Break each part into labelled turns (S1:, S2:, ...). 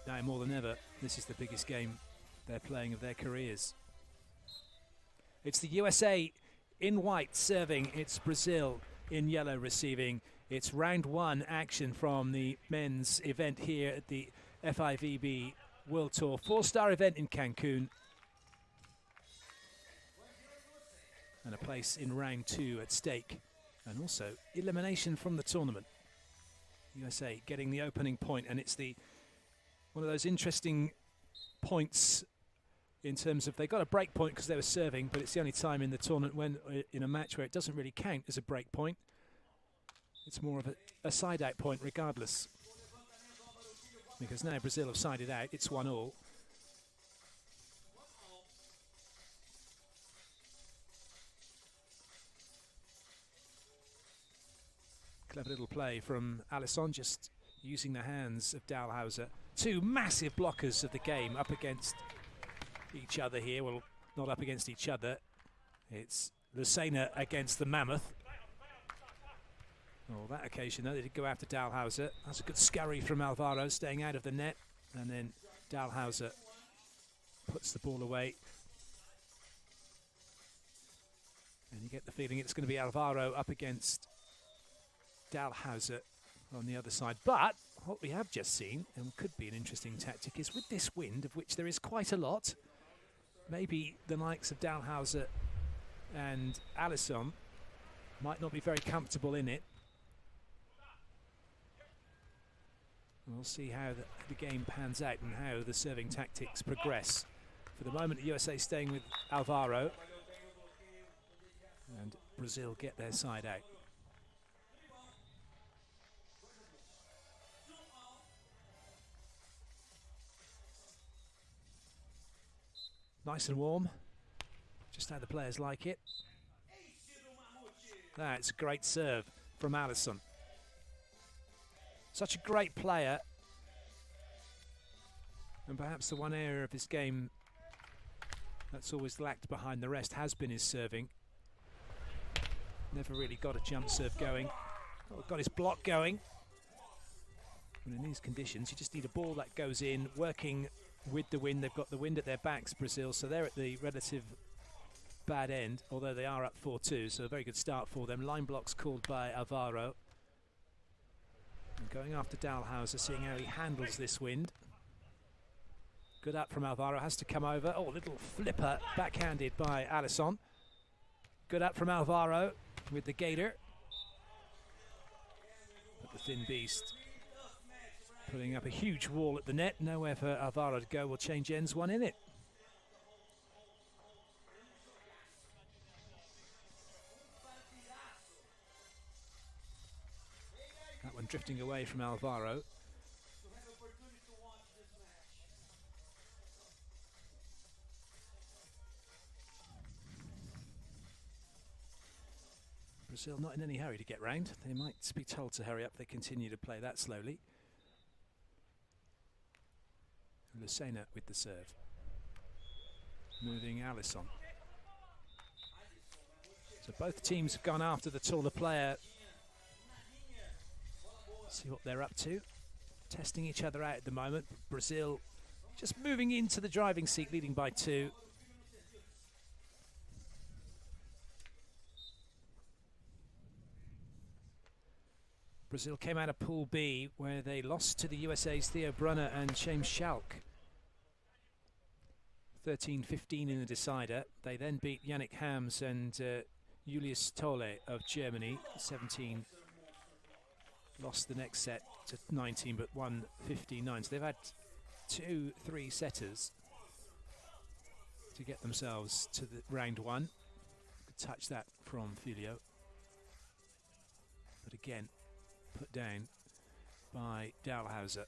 S1: now more than ever, this is the biggest game they're playing of their careers. It's the USA in white serving, it's Brazil in yellow receiving. It's round one action from the men's event here at the FIVB World Tour. 4-star event in Cancun. And a place in round two at stake. And also elimination from the tournament. USA getting the opening point, and it's one of those interesting points in terms of they got a break point because they were serving, but it's the only time in the tournament when in a match where it doesn't really count as a break point. It's more of a side-out point regardless. Because now Brazil have sided out, it's 1-1. Clever little play from Alison, just using the hands of Dalhausser. Two massive blockers of the game up against each other here. Well, not up against each other. It's Lucena against the Mammoth. Oh, that occasion, though, they did go after Dalhausser. That's a good scurry from Álvaro, staying out of the net. And then Dalhausser puts the ball away. And you get the feeling it's going to be Álvaro up against Dalhausser on the other side. But what we have just seen, and could be an interesting tactic, is with this wind, of which there is quite a lot, maybe the likes of Dalhausser and Alison might not be very comfortable in it. We'll see how the game pans out and how the serving tactics progress. For the moment, the USA staying with Álvaro, and Brazil get their side out. Nice and warm, just how the players like it. That's a great serve from Alison. Such a great player, and perhaps the one area of his game that's always lacked behind the rest has been his serving. Never really got a jump serve going. Oh, got his block going. And in these conditions, you just need a ball that goes in, working with the wind. They've got the wind at their backs, Brazil, so they're at the relative bad end, although they are up 4-2, so a very good start for them. Line blocks called by Álvaro. And going after Dalhausser, seeing how he handles this wind. Good up from Álvaro, has to come over. Oh, little flipper backhanded by Alison. Good up from Álvaro with the gator. But the thin beast putting up a huge wall at the net. Nowhere for Álvaro to go. Will change ends, one in it. That one drifting away from Álvaro. Brazil not in any hurry to get round. They might be told to hurry up. They continue to play that slowly. Lucena with the serve. Moving Alison. So both teams have gone after the taller player. See what they're up to. Testing each other out at the moment. Brazil just moving into the driving seat, leading by 2. Brazil came out of Pool B, where they lost to the USA's Theo Brunner and James Schalk. 13-15 in the decider. They then beat Yannick Hams and Julius Tolle of Germany. 17. Lost the next set to 19, but won 15-9. So they've had 2-3 setters to get themselves to the round 1. Good touch that from Filho. But again, put down by Dalhausser.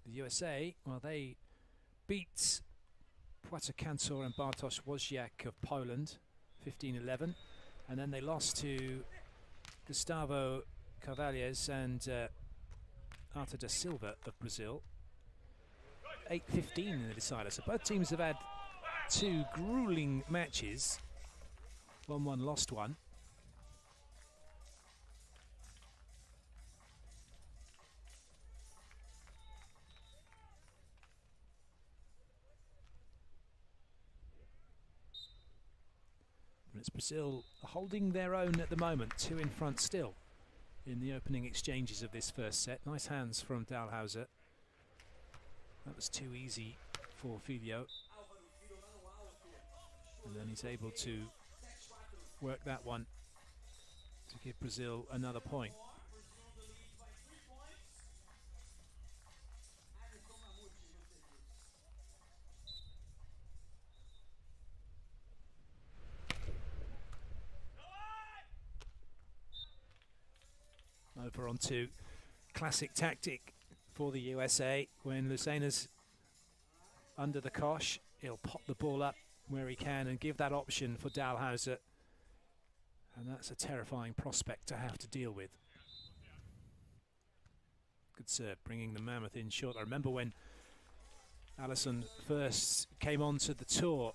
S1: The USA, well, they beat Płacza Kantor and Bartosz Wozniak of Poland, 15-11, and then they lost to Gustavo Carvalhais and Arthur da Silva of Brazil, 8-15 in the decider. So both teams have had 2 grueling matches. Won one, lost one. It's Brazil holding their own at the moment, 2 in front still in the opening exchanges of this first set. Nice hands from Dalhausser. That was too easy for Filho. And then he's able to work that one to give Brazil another point. Over onto classic tactic for the USA. When Lucena's under the cosh, he'll pop the ball up where he can and give that option for Dalhausser. And that's a terrifying prospect to have to deal with. Good serve, bringing the Mammoth in short. I remember when Alison first came onto the tour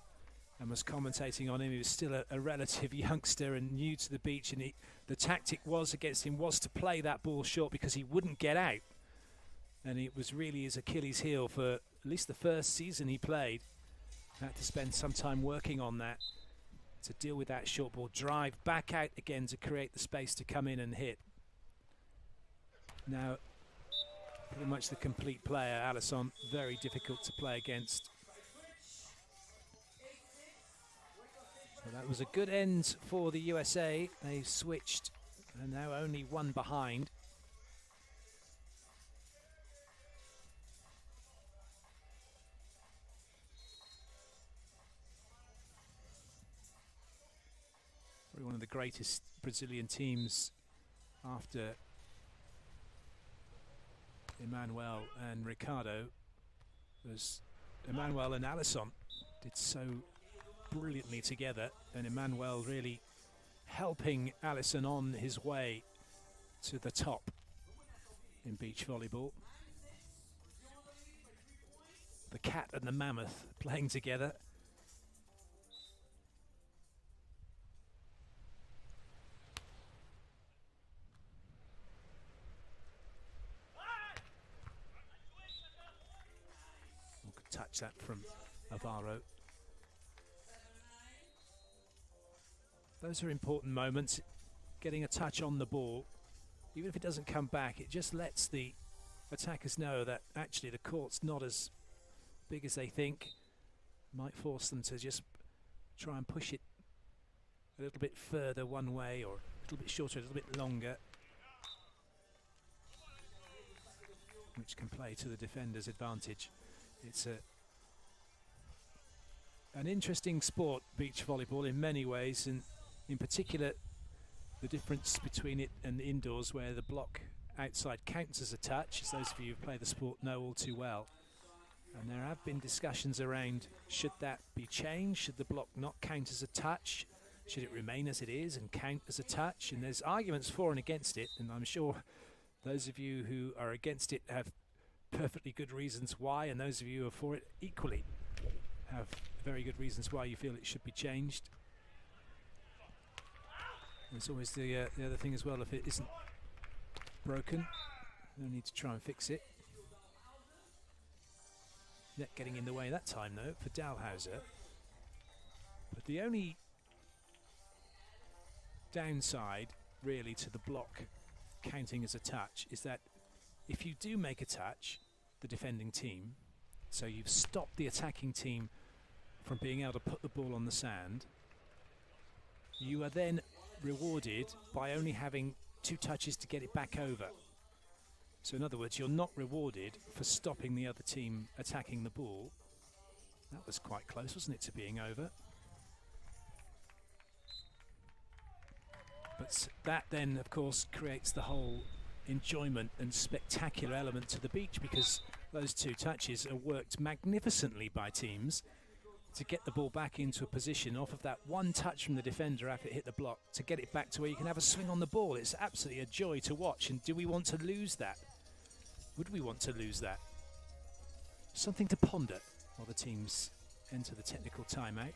S1: and was commentating on him. He was still a relative youngster and new to the beach, and the tactic was against him was to play that ball short because he wouldn't get out. And it was really his Achilles heel for at least the first season he played. Had to spend some time working on that to deal with that short ball, drive back out again to create the space to come in and hit. Now, pretty much the complete player, Alison, very difficult to play against. So that was a good end for the USA. They switched and now only 1 behind. Probably one of the greatest Brazilian teams after Emmanuel and Ricardo was Emmanuel and Alison did so brilliantly together, and Emmanuel really helping Alison on his way to the top in beach volleyball. The cat and the mammoth playing together. Could touch that from Álvaro. Those are important moments. Getting a touch on the ball, even if it doesn't come back, it just lets the attackers know that actually the court's not as big as they think. Might force them to just try and push it a little bit further one way, or a little bit shorter, a little bit longer, which can play to the defender's advantage. It's an interesting sport, beach volleyball, in many ways, and in particular the difference between it and indoors, where the block outside counts as a touch, as those of you who play the sport know all too well. And there have been discussions around, should that be changed? Should the block not count as a touch? Should it remain as it is and count as a touch? And there's arguments for and against it, and I'm sure those of you who are against it have perfectly good reasons why, and those of you who are for it equally have very good reasons why you feel it should be changed. There's always the other thing as well, if it isn't broken, no need to try and fix it. Net getting in the way that time though for Dalhausser. But the only downside really to the block counting as a touch is that if you do make a touch, the defending team, so you've stopped the attacking team from being able to put the ball on the sand, you are then rewarded by only having 2 touches to get it back over. So in other words, you're not rewarded for stopping the other team attacking the ball. That was quite close, wasn't it, to being over? But that then, of course, creates the whole enjoyment and spectacular element to the beach, because those 2 touches are worked magnificently by teams to get the ball back into a position off of that 1 touch from the defender after it hit the block, to get it back to where you can have a swing on the ball. It's absolutely a joy to watch. And do we want to lose that? Would we want to lose that? Something to ponder while the teams enter the technical timeout.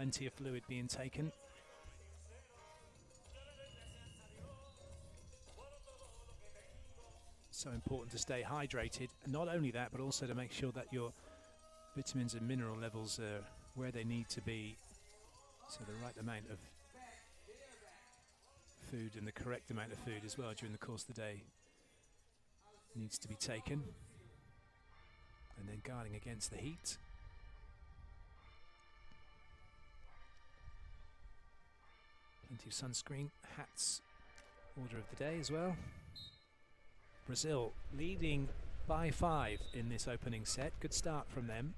S1: Plenty of fluid being taken. So important to stay hydrated. Not only that, but also to make sure that your vitamins and mineral levels are where they need to be. So the right amount of food and the correct amount of food as well during the course of the day needs to be taken. And then guarding against the heat. Plenty of sunscreen, hats, order of the day as well. Brazil leading by 5 in this opening set. Good start from them.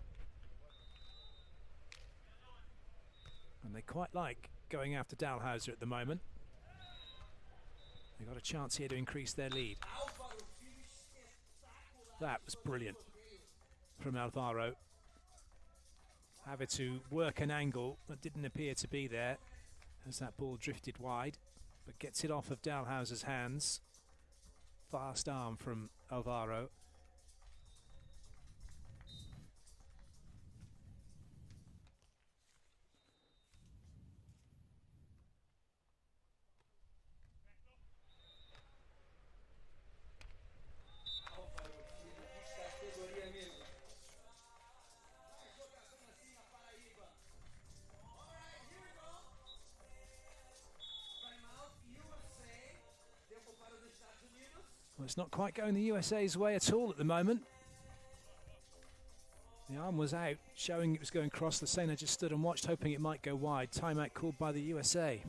S1: And they quite like going after Dalhausser at the moment. They've got a chance here to increase their lead. That was brilliant from Álvaro. Having to work an angle that didn't appear to be there as that ball drifted wide, but gets it off of Dalhausser's hands. Fast arm from Álvaro. Well, it's not quite going the USA's way at all at the moment. The arm was out, showing it was going cross. Lucena just stood and watched, hoping it might go wide. Timeout called by the USA.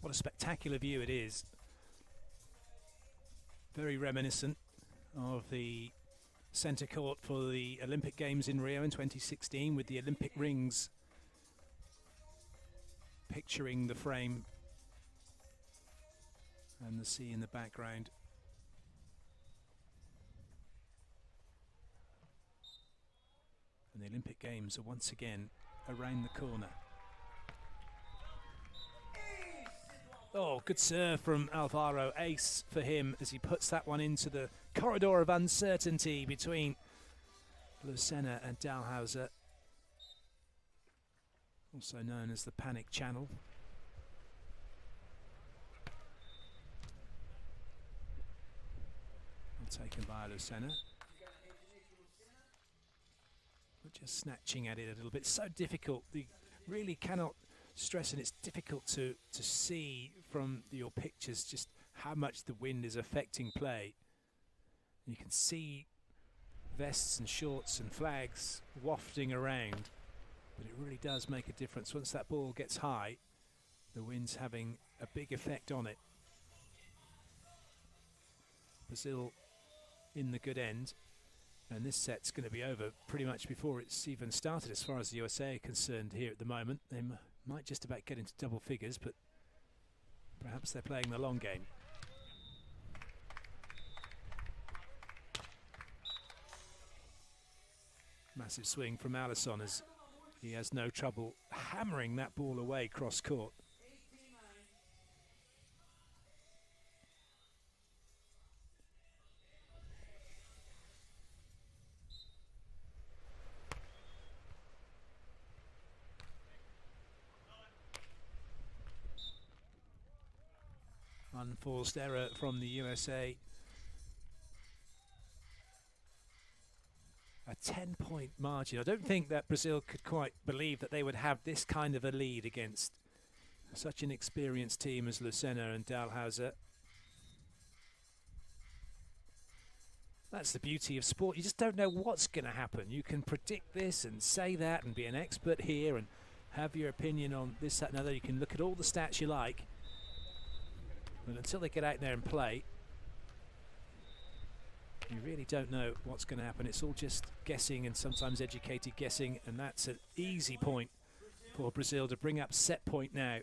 S1: What a spectacular view it is. Very reminiscent of the centre court for the Olympic Games in Rio in 2016 with the Olympic rings picturing the frame and the sea in the background. And the Olympic Games are once again around the corner. Oh, good serve from Álvaro. Ace for him as he puts that one into the corridor of uncertainty between Lucena and Dalhausser, also known as the panic channel. Well taken by Lucena. We're just snatching at it a little bit. So difficult. They really cannot stress, and it's difficult to see from your pictures just how much the wind is affecting play. You can see vests and shorts and flags wafting around, but it really does make a difference. Once that ball gets high, the wind's having a big effect on it. Brazil in the good end, and this set's going to be over pretty much before it's even started as far as the USA are concerned here at the moment. They might just about get into double figures, but perhaps they're playing the long game. Massive swing from Alison as he has no trouble hammering that ball away cross court. Unforced error from the USA. A 10-point margin. I don't think that Brazil could quite believe that they would have this kind of a lead against such an experienced team as Lucena and Dalhausser. That's the beauty of sport. You just don't know what's going to happen. You can predict this and say that and be an expert here and have your opinion on this, that and other. You can look at all the stats you like. And until they get out there and play, you really don't know what's going to happen. It's all just guessing and sometimes educated guessing, and that's an easy point for Brazil to bring up set point now.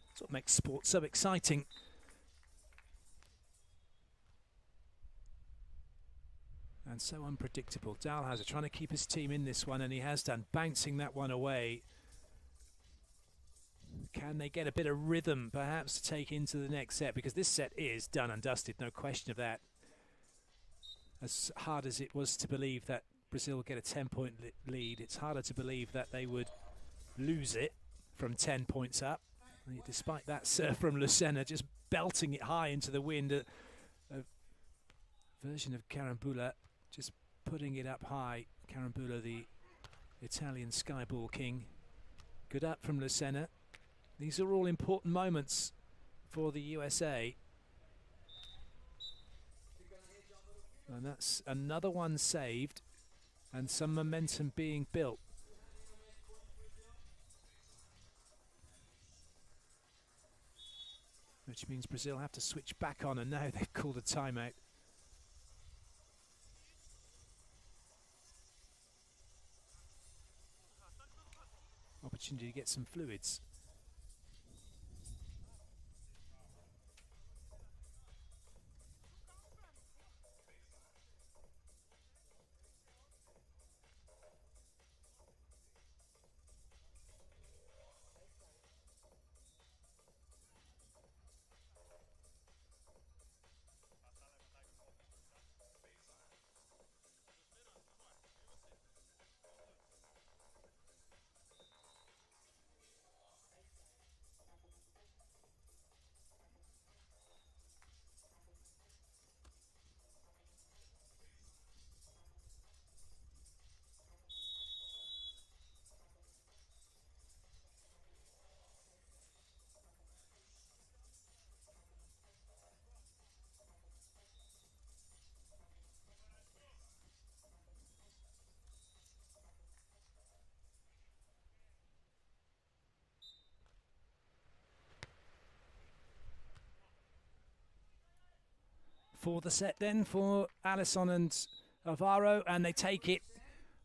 S1: That's what makes sport so exciting. And so unpredictable. Dalhausser trying to keep his team in this one, and he has done, bouncing that one away. Can they get a bit of rhythm, perhaps, to take into the next set? Because this set is done and dusted, no question of that. As hard as it was to believe that Brazil would get a 10-point lead, it's harder to believe that they would lose it from 10 points up. Despite that serve from Lucena, just belting it high into the wind. A version of Carambula, just putting it up high. Carambula, the Italian skyball king. Good up from Lucena. These are all important moments for the USA. And that's another one saved and some momentum being built. Which means Brazil have to switch back on, and now they've called a timeout. Opportunity to get some fluids. For the set then for Alison and Álvaro, and they take it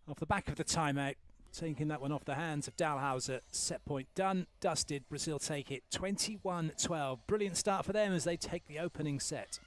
S1: off the back of the timeout, taking that one off the hands of Dalhausser. Set point done, dusted. Brazil take it 21-12. Brilliant start for them as they take the opening set.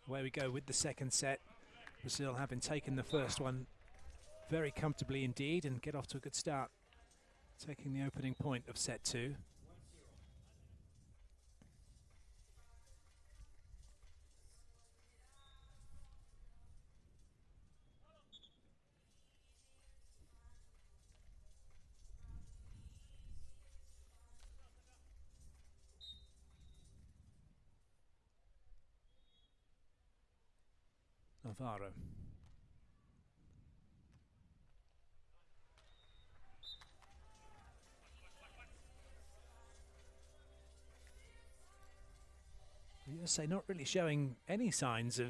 S1: Away we go with the second set. Brazil having taken the first one very comfortably indeed and get off to a good start, taking the opening point of set two. Álvaro. The USA not really showing any signs of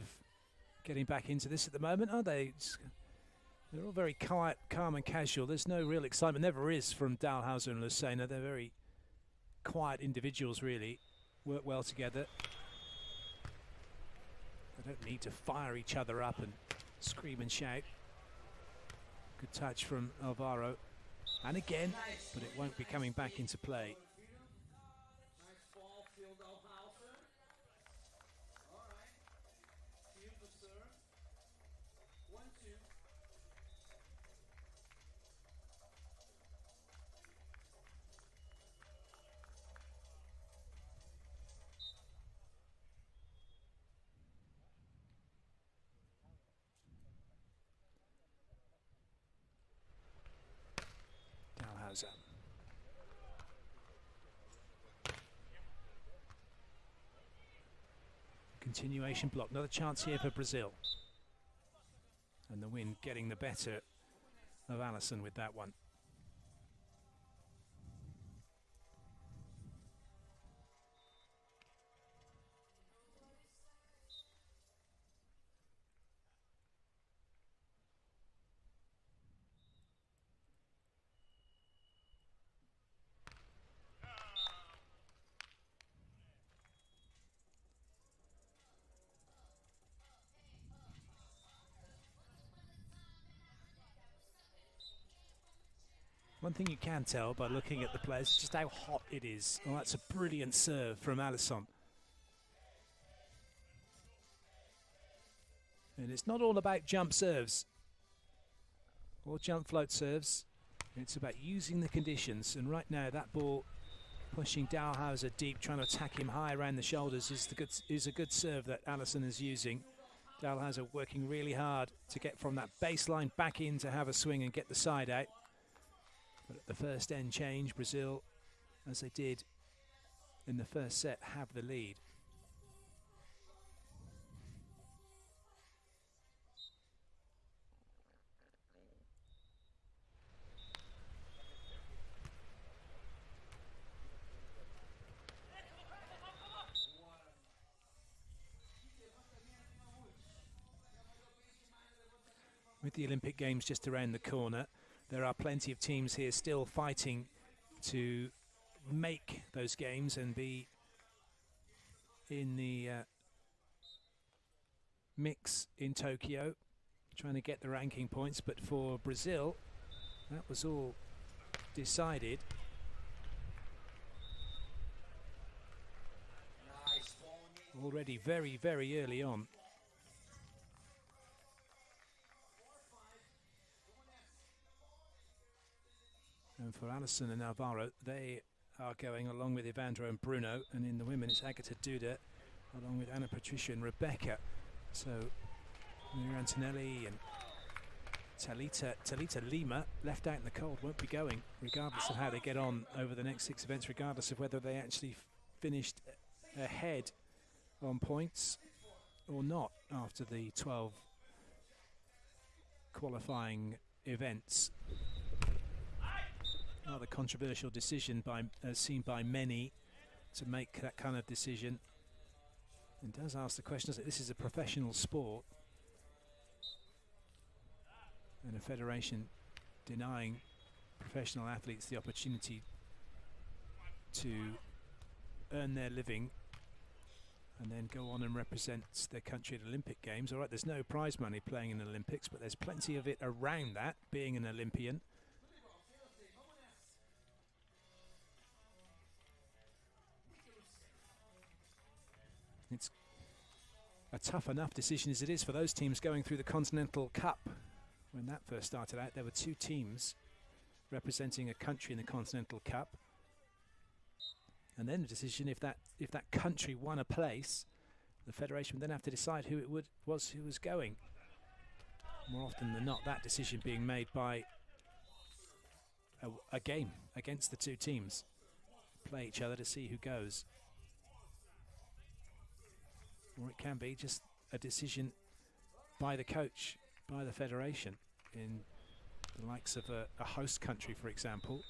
S1: getting back into this at the moment, are they? They're all very quiet, calm and casual. There's no real excitement. Never is from Dalhausser and Lucena. They're very quiet individuals, really. Work well together. They don't need to fire each other up and scream and shout. Good touch from Álvaro. And again, but it won't be coming back into play. Dalhausser. Continuation block. Another chance here for Brazil. And the wind getting the better of Alison with that one. One thing you can tell by looking at the players is just how hot it is. Oh, that's a brilliant serve from Alison. And it's not all about jump serves or jump float serves. It's about using the conditions. And right now, that ball pushing Dalhausser deep, trying to attack him high around the shoulders is a good serve that Alison is using. Dalhausser working really hard to get from that baseline back in to have a swing and get the side out. But at the first end change, Brazil, as they did in the first set, have the lead. With the Olympic Games just around the corner, there are plenty of teams here still fighting to make those games and be in the mix in Tokyo, trying to get the ranking points. But for Brazil, that was all decided. Already very, very early on. And for Alison and Álvaro, they are going along with Evandro and Bruno. And in the women, it's Agata Duda, along with Anna Patricia and Rebecca. So, Maria Antonelli and Talita Lima, left out in the cold, won't be going, regardless of how they get on over the next 6 events, regardless of whether they actually finished ahead on points or not after the 12 qualifying events. Rather controversial decision seen by many to make that kind of decision. And does ask the question, does it? This is a professional sport, and a federation denying professional athletes the opportunity to earn their living and then go on and represent their country at Olympic Games. All right, there's no prize money playing in the Olympics, but there's plenty of it around that, being an Olympian. It's a tough enough decision as it is for those teams going through the Continental Cup. When that first started out, there were 2 teams representing a country in the Continental Cup. And then the decision, if that country won a place, the federation would then have to decide who who was going. More often than not, that decision being made by a game against the 2 teams. Play each other to see who goes. Or it can be just a decision by the coach, by the federation, in the likes of a host country, for example,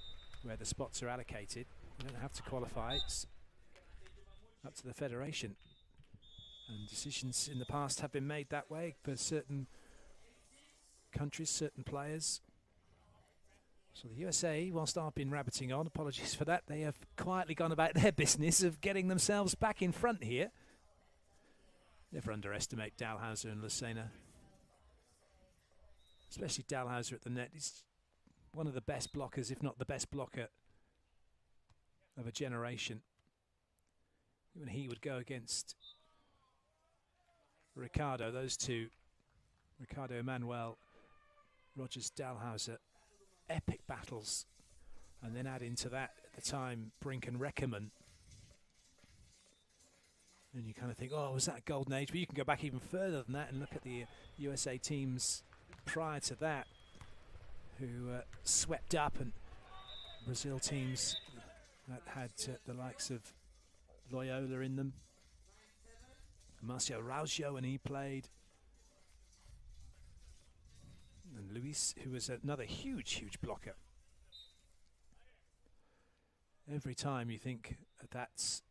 S1: where the spots are allocated. You don't have to qualify, it's up to the federation. And decisions in the past have been made that way for certain countries, certain players. So the USA, whilst I've been rabbiting on, apologies for that, they have quietly gone about their business of getting themselves back in front here. Never underestimate Dalhausser and Lucena. Especially Dalhausser at the net. He's one of the best blockers, if not the best blocker of a generation. When he would go against Ricardo, those two, Ricardo Emanuel, Rogers Dalhausser, epic battles. And then add into that, at the time, Brink and Reckerman. And you kind of think, oh, was that a golden age? But you can go back even further than that and look at the USA teams prior to that, who swept up, and Brazil teams that had the likes of Loyola in them. Marcio Araujo when he played. And Luis, who was another huge, huge blocker. Every time you think that's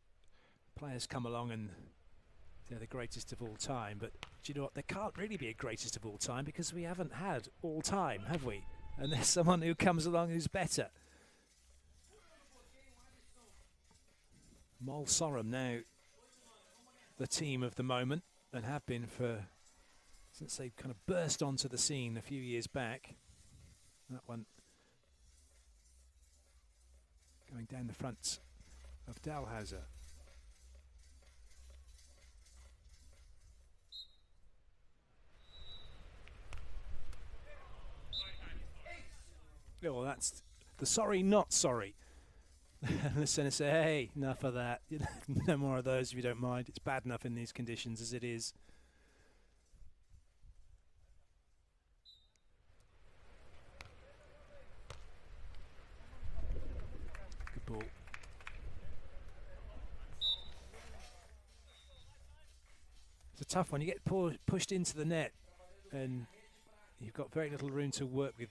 S1: players come along and they're the greatest of all time, but do you know what? There can't really be a greatest of all time because we haven't had all time, have we? And there's someone who comes along who's better. Mol Sorum now the team of the moment, and have been since they kind of burst onto the scene a few years back. That one going down the front of Dalhausser. Oh, well, that's the sorry, not sorry. Lucena say, hey, enough of that. No more of those if you don't mind. It's bad enough in these conditions as it is. Good ball. It's a tough one. You get pushed into the net and you've got very little room to work with.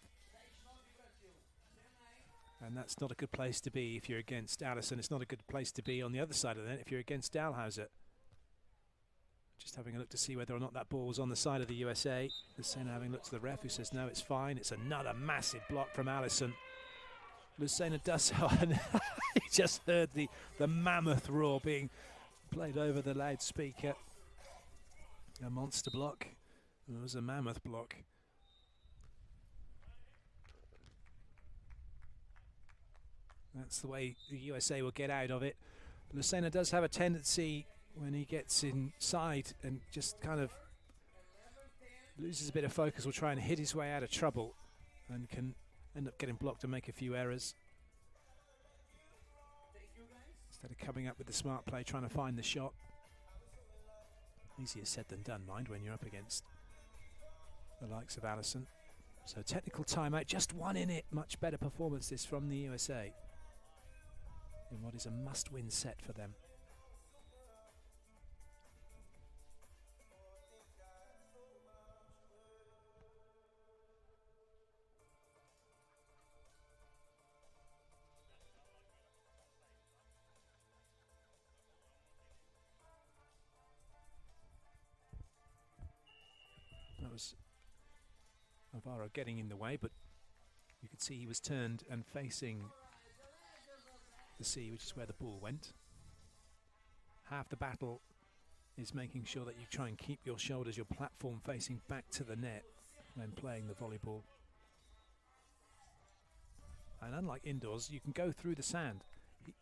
S1: And that's not a good place to be if you're against Alison. It's not a good place to be on the other side of the net if you're against Dalhausser. Just having a look to see whether or not that ball was on the side of the USA. Lucena having looked to the ref who says no, it's fine. It's another massive block from Alison. Lucena does so. And he just heard the mammoth roar being played over the loudspeaker. A monster block. It was a mammoth block. That's the way the USA will get out of it. Lucena does have a tendency when he gets inside and just kind of loses a bit of focus, will try and hit his way out of trouble and can end up getting blocked and make a few errors. Instead of coming up with the smart play, trying to find the shot. Easier said than done, mind, when you're up against the likes of Alison. So technical timeout, just one in it. Much better performance this from the USA in what is a must-win set for them. That was Álvaro getting in the way, but you could see he was turned and facing the sea, which is where the ball went. Half the battle is making sure that you try and keep your shoulders, your platform facing back to the net when playing the volleyball. And unlike indoors, you can go through the sand.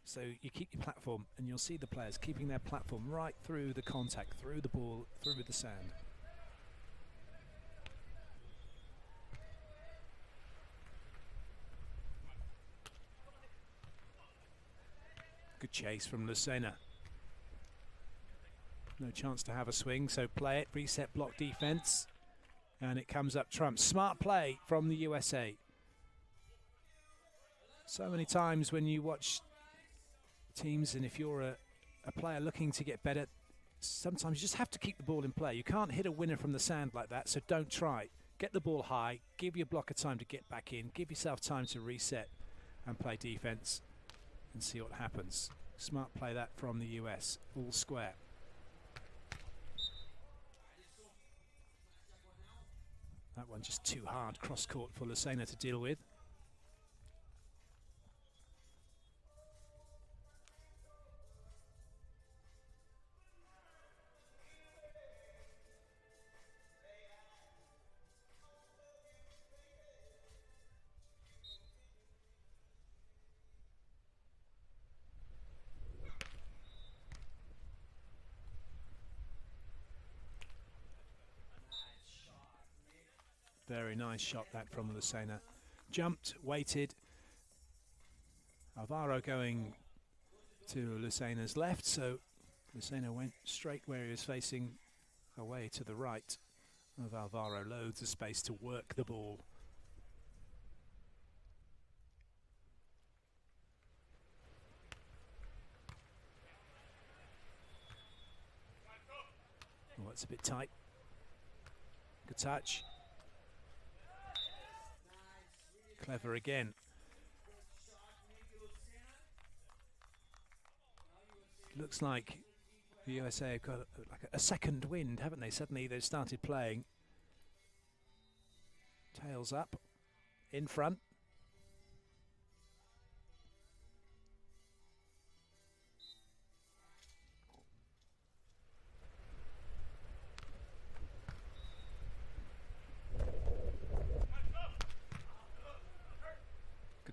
S1: So you keep your platform and you'll see the players keeping their platform right through the contact, through the ball, through the sand. Good chase from Lucena. No chance to have a swing, so play it, reset block defense, and it comes up trump. Smart play from the USA. So many times when you watch teams, and if you're a player looking to get better, sometimes you just have to keep the ball in play. You can't hit a winner from the sand like that, so don't try. Get the ball high, give your blocker time to get back in, give yourself time to reset and play defense and see what happens. Smart play that from the US, all square. That one and just too hard cross-court for Lucena to deal with. Very nice shot that from Lucena. Jumped, waited. Álvaro going to Lucena's left, so Lucena went straight where he was facing, away to the right of Álvaro. Loads of space to work the ball. Oh, it's a bit tight. Good touch. Clever again. Looks like the USA have got like a second wind, haven't they? Suddenly they've started playing. Tails up, in front.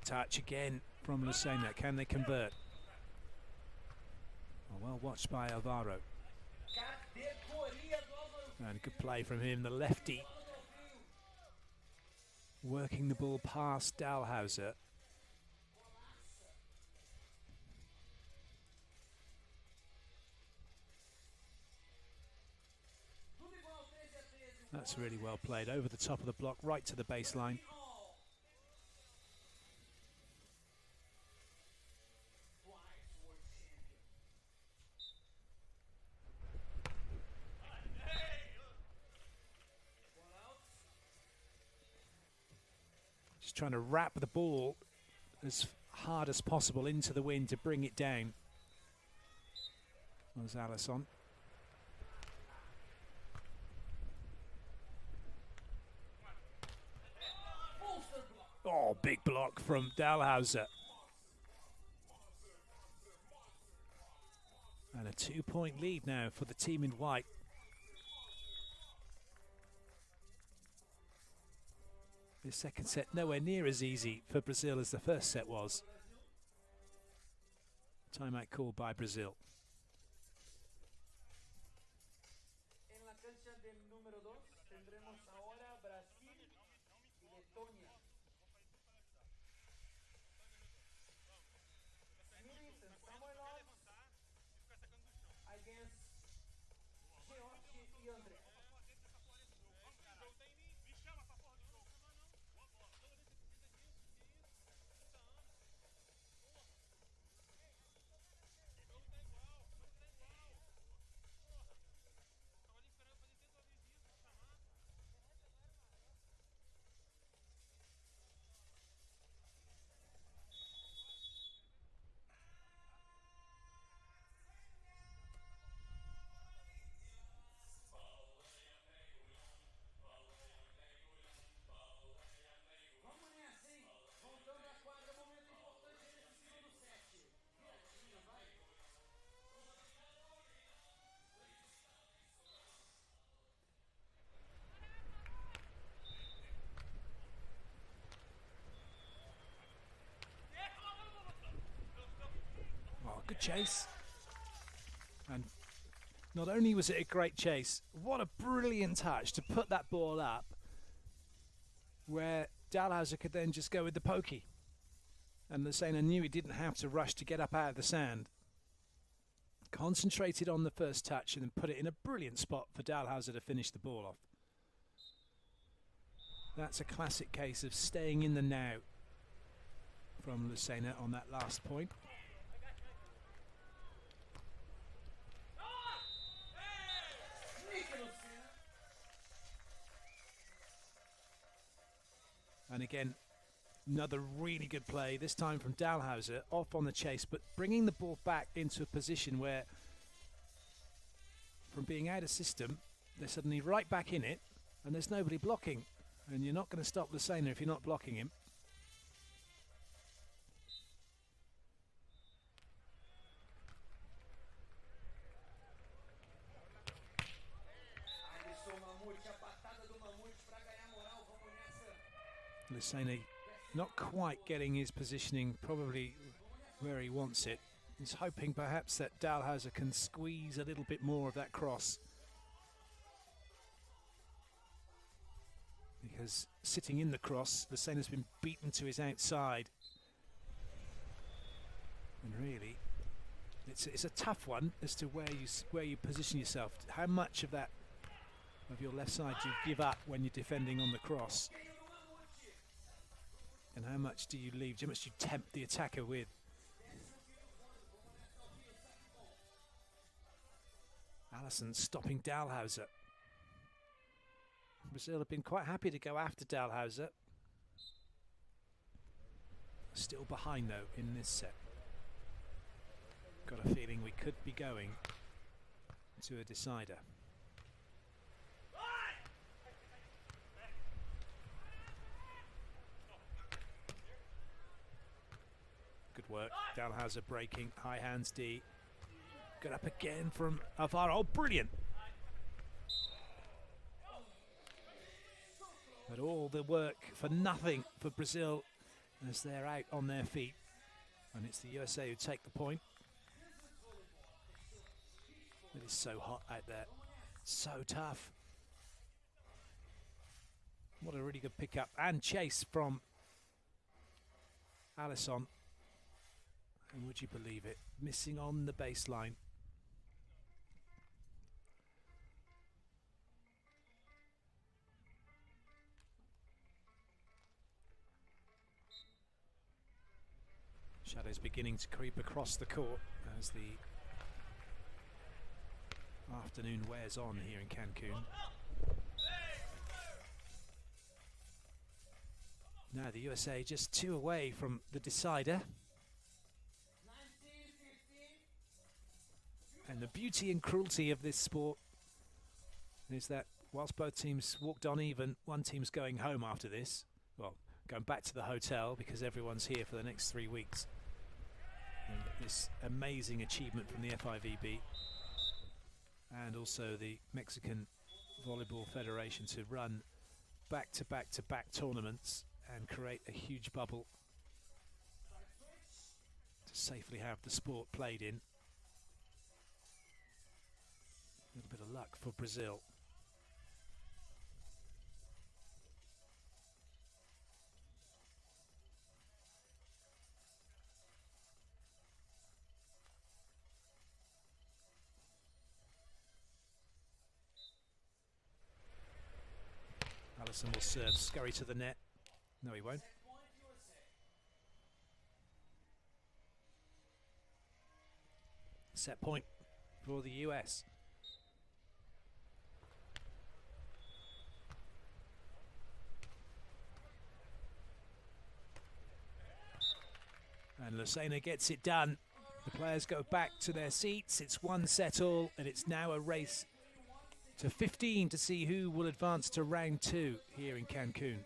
S1: Touch again from Lucena. Can they convert? Oh, well watched by Álvaro. And a good play from him, the lefty. Working the ball past Dalhausser. That's really well played. Over the top of the block, right to the baseline. Trying to wrap the ball as hard as possible into the wind to bring it down. Was Alison. Oh, big block from Dalhausser. And a 2-point lead now for the team in white. The second set nowhere near as easy for Brazil as the first set was. Timeout called by Brazil. Good chase. And not only was it a great chase, what a brilliant touch to put that ball up where Dalhausser could then just go with the pokey. And Lucena knew he didn't have to rush to get up out of the sand. Concentrated on the first touch and then put it in a brilliant spot for Dalhausser to finish the ball off. That's a classic case of staying in the now from Lucena on that last point. And again, another really good play, this time from Dalhausser, off on the chase, but bringing the ball back into a position where, from being out of system, they're suddenly right back in it, and there's nobody blocking. And you're not going to stop Lucena if you're not blocking him. Lucena not quite getting his positioning probably where he wants it. He's hoping perhaps that Dalhausser can squeeze a little bit more of that cross. Because sitting in the cross, Lucena's been beaten to his outside. And really, it's a tough one as to where you position yourself. How much of that, of your left side, do you give up when you're defending on the cross? And how much do you leave? How much do you tempt the attacker with? Alison stopping Dalhausser. Brazil have been quite happy to go after Dalhausser. Still behind though in this set. Got a feeling we could be going to a decider. Good work. Dalhausser breaking. High hands D. Good up again from Álvaro. Oh, brilliant. But all the work for nothing for Brazil as they're out on their feet. And it's the USA who take the point. It is so hot out there. So tough. What a really good pickup and chase from Alison. And would you believe it? Missing on the baseline. Shadows beginning to creep across the court as the afternoon wears on here in Cancun. Now the USA just 2 away from the decider. And the beauty and cruelty of this sport is that whilst both teams walked on even, one team's going home after this. Well, going back to the hotel because everyone's here for the next 3 weeks. And this amazing achievement from the FIVB and also the Mexican Volleyball Federation to run back-to-back-to-back tournaments and create a huge bubble to safely have the sport played in. A little bit of luck for Brazil. Alison will serve, scurry to the net. No, he won't. Set point for the US. And Lucena gets it done. The players go back to their seats. It's 1 set all, and it's now a race to 15 to see who will advance to round 2 here in Cancun.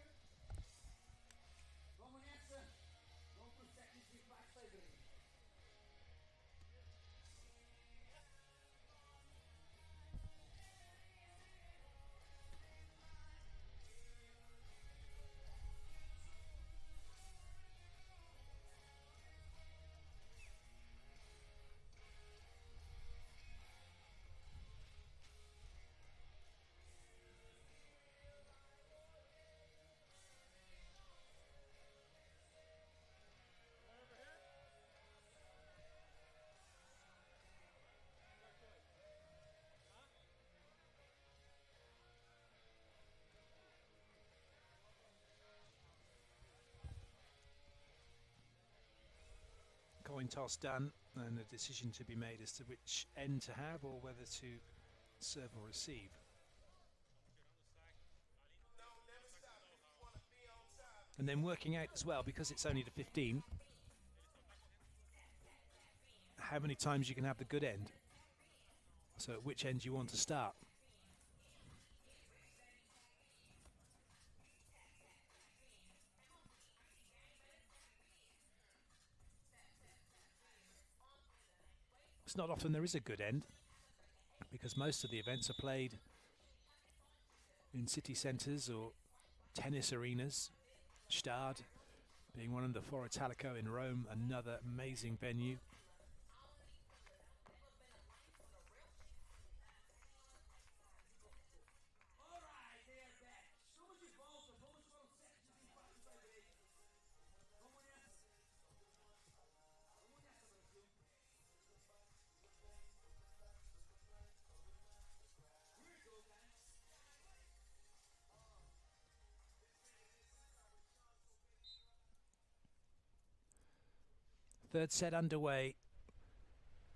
S1: Coin toss done and a decision to be made as to which end to have or whether to serve or receive. And then working out as well, because it's only to 15, how many times you can have the good end. So at which end you want to start. It's not often there is a good end, because most of the events are played in city centres or tennis arenas. Stade being one of the Foro Italico in Rome, another amazing venue. Third set underway.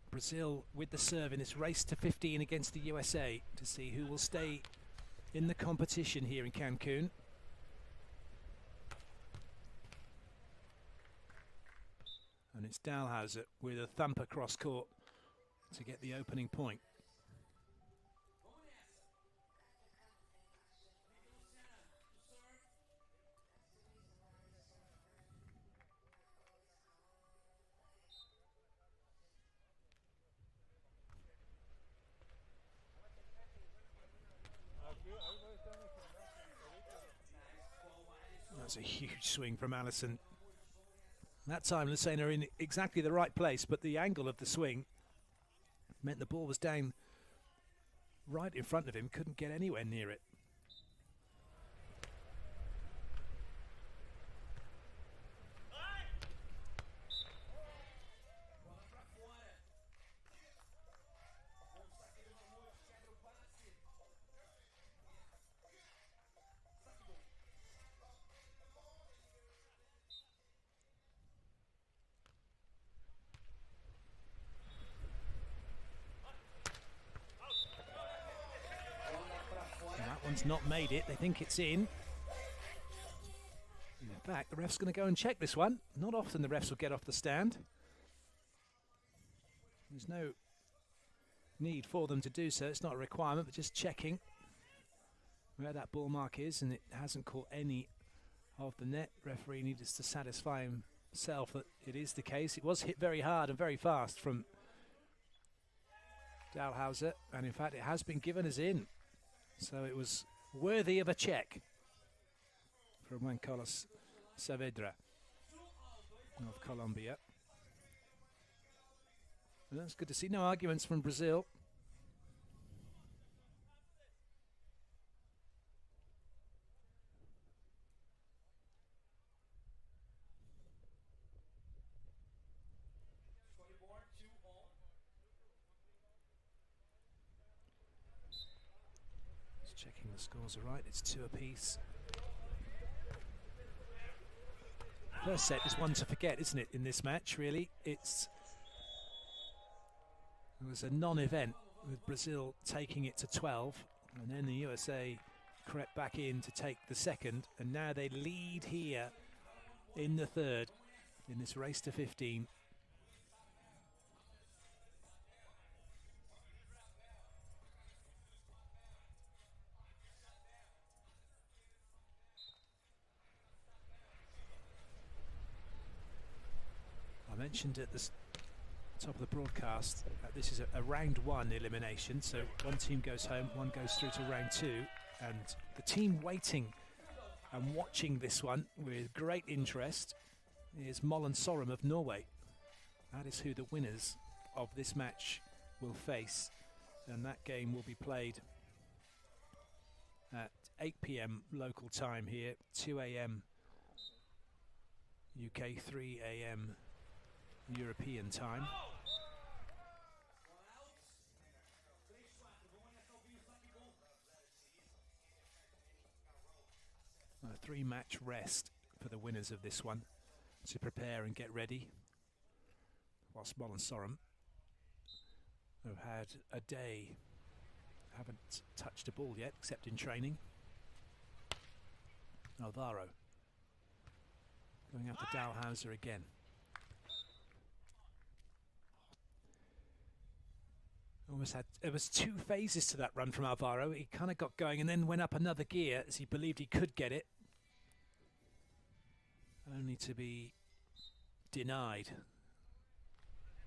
S1: Brazil with the serve in this race to 15 against the USA to see who will stay in the competition here in Cancun. And it's Dalhausser with a thumper cross court to get the opening point. That's a huge swing from Alison. That time Lucena in exactly the right place, but the angle of the swing meant the ball was down right in front of him, couldn't get anywhere near it. One's not made it. They think it's in. In fact, the ref's going to go and check this one. Not often the refs will get off the stand. There's no need for them to do so. It's not a requirement, but just checking where that ball mark is, and it hasn't caught any of the net. Referee needs to satisfy himself that it is the case. It was hit very hard and very fast from Dalhausser, and in fact it has been given as in. So it was worthy of a check from Juan Carlos Saavedra of Colombia. And that's good to see. No arguments from Brazil. Checking the scores are right. It's 2 apiece. First set is one to forget, isn't it, in this match, really? It was a non-event with Brazil taking it to 12, and then the USA crept back in to take the second, and now they lead here in the third in this race to 15. I mentioned at the top of the broadcast that this is a round 1 elimination, so one team goes home, one goes through to round 2, and the team waiting and watching this one with great interest is Mollen Sorum of Norway. That is who the winners of this match will face, and that game will be played at 8 p.m. local time here, 2 a.m. UK, 3 a.m. European time. A 3-match rest for the winners of this one to prepare and get ready, whilst Mollen Sorum have had a day, haven't touched a ball yet except in training. Álvaro going after Dalhausser again. There was 2 phases to that run from Álvaro. He kind of got going and then went up another gear as he believed he could get it, only to be denied.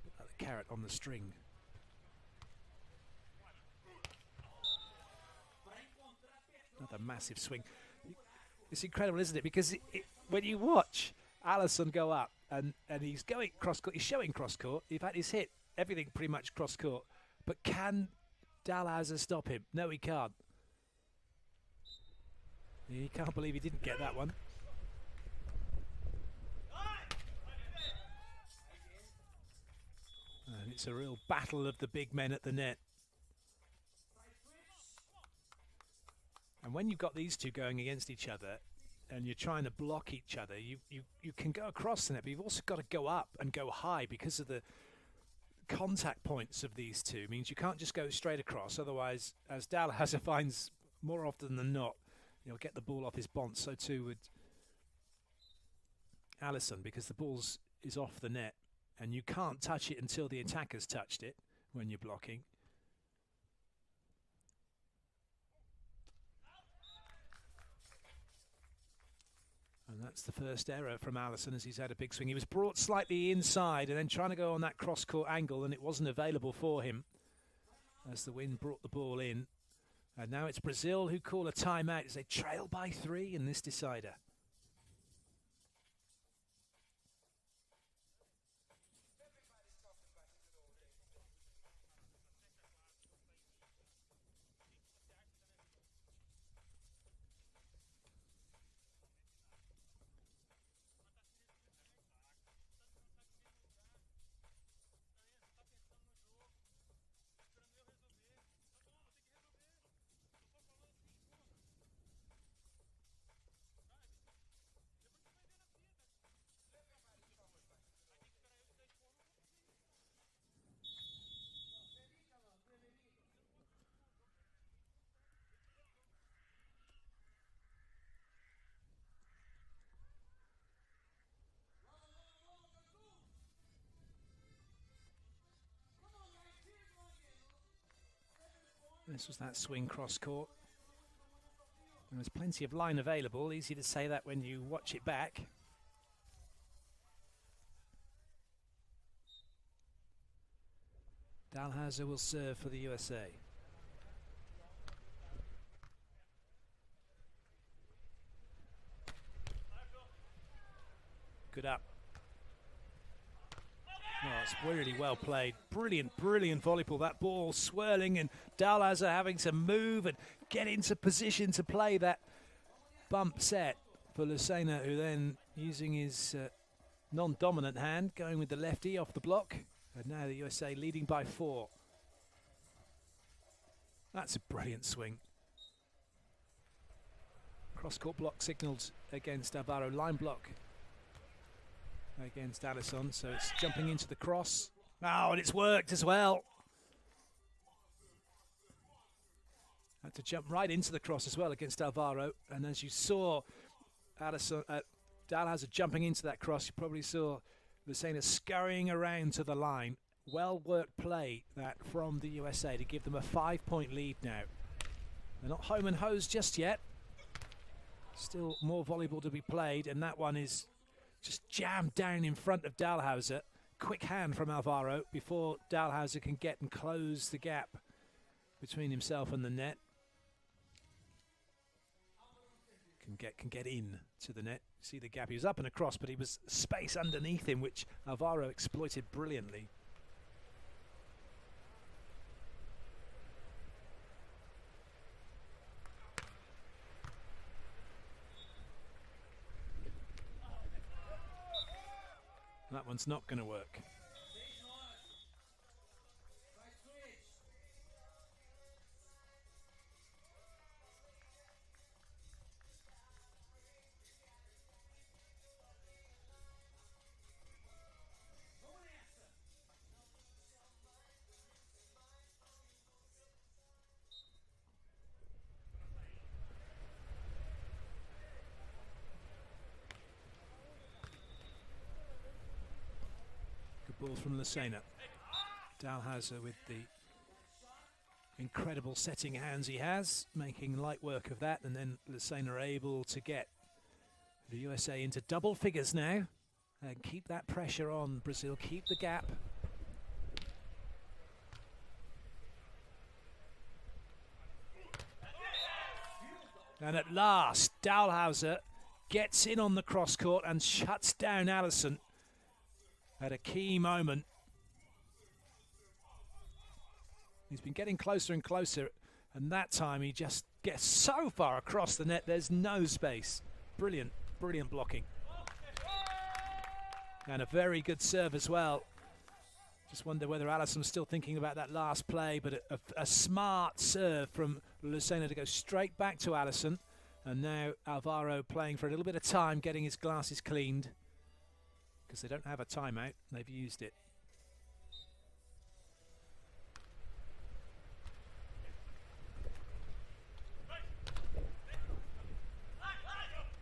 S1: The carrot on the string Another massive swing. It's incredible, isn't it? Because when you watch Alison go up and he's going cross court, he's showing cross court. In fact, he's hit everything pretty much cross court. But can Dalhausser stop him? No, he can't. He can't believe he didn't get that one. And it's a real battle of the big men at the net. And when you've got these two going against each other and you're trying to block each other, you can go across the net, but you've also got to go up and go high because of the contact points of these two. It means you can't just go straight across, otherwise, as Dalhausser finds more often than not, he'll get the ball off his bonce. So too would Alison, because the ball is off the net and you can't touch it until the attacker's touched it when you're blocking. And that's the first error from Alison as he's had a big swing. He was brought slightly inside and then trying to go on that cross-court angle, and it wasn't available for him as the wind brought the ball in. And now it's Brazil who call a timeout as they trail by 3 in this decider. This was that swing cross-court. There's plenty of line available. Easy to say that when you watch it back. Dalhausser will serve for the USA. Good up. Oh, it's really well played. Brilliant, brilliant volleyball. That ball swirling and Dalhausser having to move and get into position to play that bump set for Lucena, who then using his non-dominant hand, going with the lefty off the block. And now the USA leading by 4. That's a brilliant swing. Cross-court block signalled against Álvaro. Line block against Alison, so it's jumping into the cross. Oh, and it's worked as well. Had to jump right into the cross as well against Álvaro, and as you saw Alison, Dalhausser jumping into that cross, you probably saw Lucena scurrying around to the line. Well worked play that from the USA to give them a 5-point lead now. They're not home and hosed just yet. Still more volleyball to be played, and that one is just jammed down in front of Dalhausser. Quick hand from Álvaro before Dalhausser can get and close the gap between himself and the net. Can get in to the net. See the gap. He was up and across, but he was space underneath him, which Álvaro exploited brilliantly. That one's not going to work. Ball from Lucena. Dalhausser with the incredible setting hands he has, making light work of that, and then Lucena are able to get the USA into double figures now and keep that pressure on Brazil, keep the gap. And at last, Dalhausser gets in on the cross court and shuts down Alison at a key moment. He's been getting closer and closer, and that time he just gets so far across the net, there's no space. Brilliant, brilliant blocking. And a very good serve as well. Just wonder whether Alison's still thinking about that last play, but a smart serve from Lucena to go straight back to Alison. And now Álvaro playing for a little bit of time, getting his glasses cleaned, because they don't have a timeout, they've used it.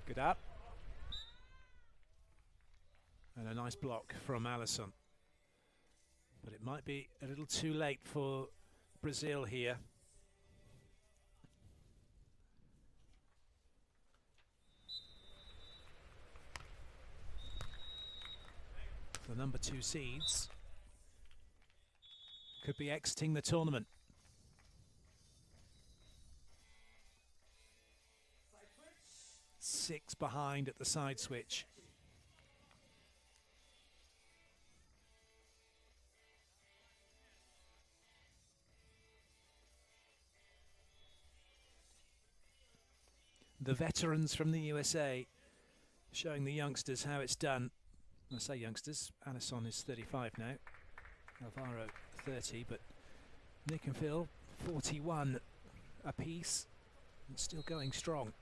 S1: Good up. And a nice block from Alison. But it might be a little too late for Brazil here. The number 2 seeds could be exiting the tournament. Six behind at the side switch. The veterans from the USA showing the youngsters how it's done. I say youngsters, Alison is 35 now, Álvaro 30, but Nick and Phil 41 apiece and still going strong.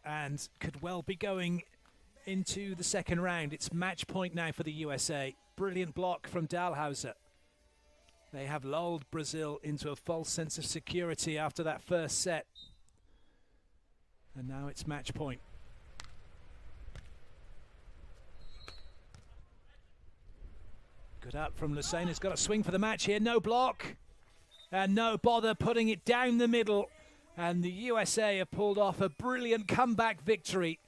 S1: And could well be going into the second round. It's match point now for the USA. Brilliant block from Dalhausser. They have lulled Brazil into a false sense of security after that first set. And now it's match point. Good up from Lucena. He's got a swing for the match here. No block. And no bother putting it down the middle. And the USA have pulled off a brilliant comeback victory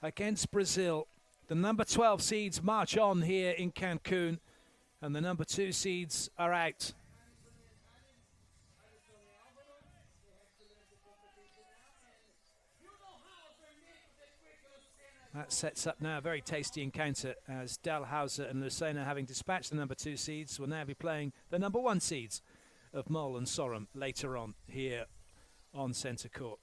S1: against Brazil. The number 12 seeds march on here in Cancun, and the number 2 seeds are out. That sets up now a very tasty encounter, as Dalhausser and Lucena, having dispatched the number 2 seeds, will now be playing the number 1 seeds of Mol and Sorum later on here on centre court.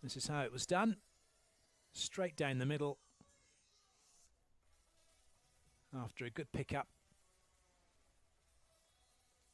S1: This is how it was done. Straight down the middle after a good pick up